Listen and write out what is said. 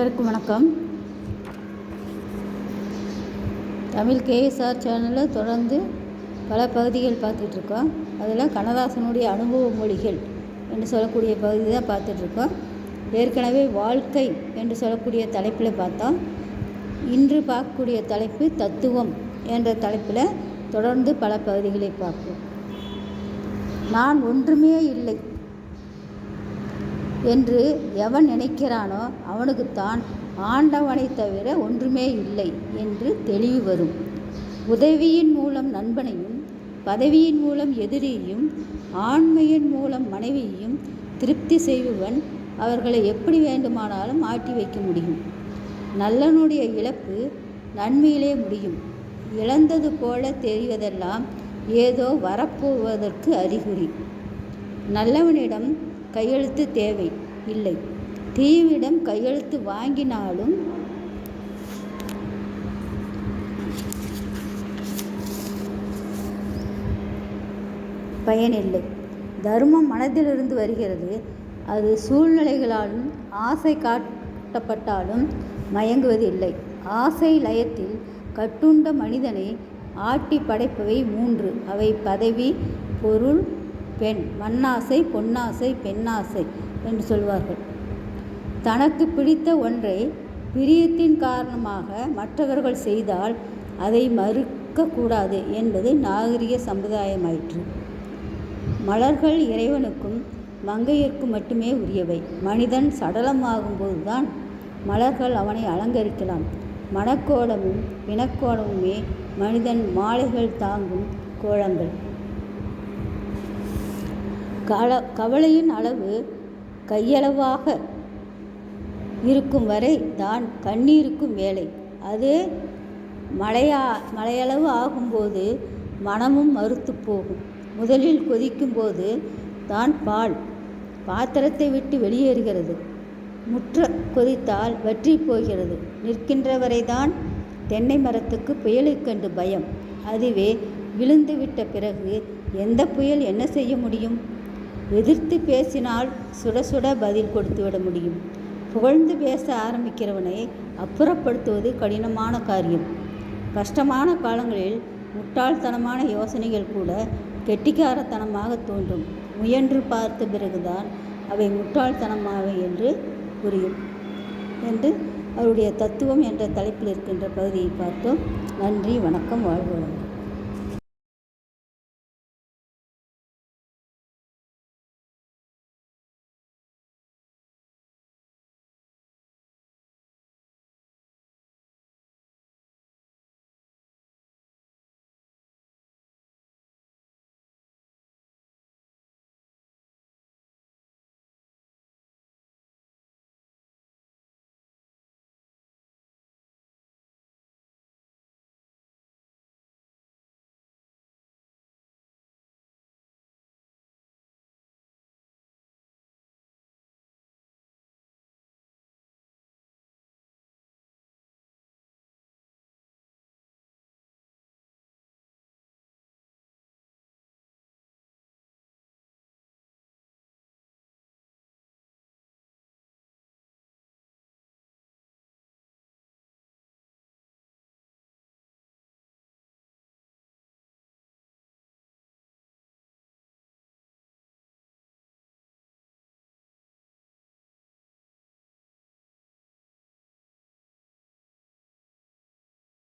அனைவருக்கும் வணக்கம். தமிழ் கேஎஸ்ஆர் சேனலில் தொடர்ந்து பல பகுதிகள் பார்த்துட்ருக்கோம். அதில் கண்ணதாசனுடைய அனுபவ மொழிகள் என்று சொல்லக்கூடிய பகுதி தான் பார்த்துட்ருக்கோம். ஏற்கனவே வாழ்க்கை என்று சொல்லக்கூடிய தலைப்பில் பார்த்தோம். இன்று பார்க்கக்கூடிய தலைப்பு தத்துவம் என்ற தலைப்பில் தொடர்ந்து பல பகுதிகளை பார்ப்போம். நான் ஒன்றுமே இல்லை என்று எவன் நினைக்கிறானோ அவனுக்குத்தான் ஆண்டவனை தவிர ஒன்றுமே இல்லை என்று தெளிவு வரும். உதவியின் மூலம் நண்பனையும், பதவியின் மூலம் எதிரியையும், ஆண்மையின் மூலம் மனைவியையும் திருப்தி செய்பவன் அவர்களை எப்படி வேண்டுமானாலும் ஆட்டி வைக்க முடியும். நல்லனுடைய இழப்பு நன்மையிலே முடியும். இழந்தது போல தெரிவதெல்லாம் ஏதோ வரப்போவதற்கு அறிகுறி. நல்லவனிடம் கையெழுத்து தேவை இல்லை. தீவிடம் கையெழுத்து வாங்கினாலும் பயனில்லை. தர்மம் மனதிலிருந்து வருகிறது. அது சூழ்நிலைகளாலும் ஆசை காட்டப்பட்டாலும் மயங்குவதில்லை. ஆசை லயத்தில் கட்டுண்ட மனிதனை ஆட்டி படைப்பவை 3. அவை பதவி, பொருள், பெண். மண்ணாசை, பொன்னாசை, பெண்ணாசை என்று சொல்வார்கள். தனக்கு பிடித்த ஒன்றை பிரியத்தின் காரணமாக மற்றவர்கள் செய்தால் அதை மறுக்கக்கூடாது என்பது நாகரிக சமுதாயமாயிற்று. மலர்கள் இறைவனுக்கும் மங்கையர்க்கும் மட்டுமே உரியவை. மனிதன் சடலமாகும்போதுதான் மலர்கள் அவனை அலங்கரிக்கலாம். மணக்கோலமும் பிணக்கோலமுமே மனிதன் மாலைகள் தாங்கும் கோலங்கள். கவலையின் அளவு கையளவாக இருக்கும் வரை தான் கண்ணீருக்கும் வேலை. அது மழையளவு ஆகும்போது மனமும் மறுத்து போகும். முதலில் கொதிக்கும்போது தான் பால் பாத்திரத்தை விட்டு வெளியேறுகிறது. முற்ற கொதித்தால் வற்றி போகிறது. நிற்கின்றவரை தான் தென்னை மரத்துக்கு புயலை கண்டு பயம். அதுவே விழுந்து விட்ட பிறகு எந்த புயல் என்ன செய்ய முடியும்? எதிர்த்து பேசினால் சுட சுட பதில் கொடுத்து விட முடியும். புகழ்ந்து பேச ஆரம்பிக்கிறவனை அப்புறப்படுத்துவது கடினமான காரியம். கஷ்டமான காலங்களில் முட்டாள்தனமான யோசனைகள் கூட கெட்டிக்காரத்தனமாக தோன்றும். முயன்று பார்த்த பிறகுதான் அவை முட்டாள்தனமாவை என்று புரியும் என்று அவருடைய தத்துவம் என்ற தலைப்பில் இருக்கின்ற பகுதியை பார்த்தோம். நன்றி, வணக்கம், வாழ்க வளமுடன்.